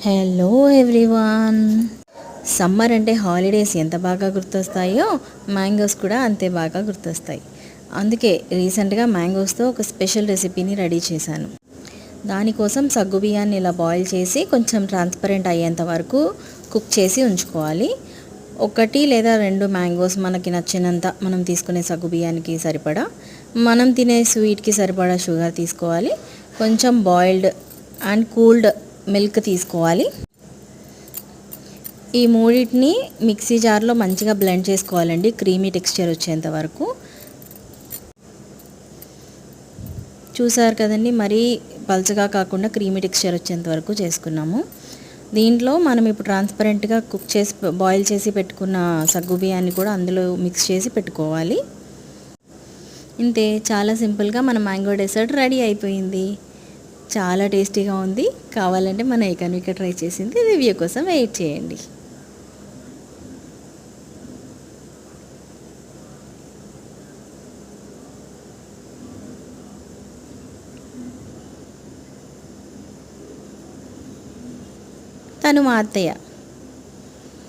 Hello everyone. Summer అంటే holidays ఎంత బాగా గుర్తొస్తాయో మ్యాంగోస్ కూడా అంతే బాగా గుర్తొస్తాయి. అందుకే రీసెంట్గా మ్యాంగోస్తో ఒక స్పెషల్ రెసిపీని రెడీ చేశాను. దానికోసం సగ్గుబియ్యాన్ని ఇలా బాయిల్ చేసి కొంచెం ట్రాన్స్పరెంట్ అయ్యేంత వరకు కుక్ చేసి ఉంచుకోవాలి. ఒకటి లేదా రెండు మ్యాంగోస్ మనకి నచ్చినంత మనం తీసుకునే సగ్గుబియ్యానికి సరిపడా, మనం తినే స్వీట్కి సరిపడా షుగర్ తీసుకోవాలి. కొంచెం బాయిల్డ్ అండ్ కూల్డ్ మిల్క్ తీసుకోవాలి. ఈ మూడింటిని మిక్సీ జార్లో మంచిగా బ్లెండ్ చేసుకోవాలండి, క్రీమీ టెక్స్చర్ వచ్చేంత వరకు. చూసారు కదండి, మరీ పల్చగా కాకుండా క్రీమీ టెక్స్చర్ వచ్చేంత వరకు చేసుకున్నాము. దీంట్లో మనం ఇప్పుడు ట్రాన్స్పరెంట్గా కుక్ చేసి బాయిల్ చేసి పెట్టుకున్న సగ్గుబియ్యాన్ని కూడా అందులో మిక్స్ చేసి పెట్టుకోవాలి. ఇంతే, చాలా సింపుల్గా మన మ్యాంగో డెసర్ట్ రెడీ అయిపోయింది. చాలా టేస్టీగా ఉంది. కావాలంటే మన ఏకన్విక ట్రై చేసింది రివ్యూ కోసం వెయిట్ చేయండి. తను మా అత్తయ్య.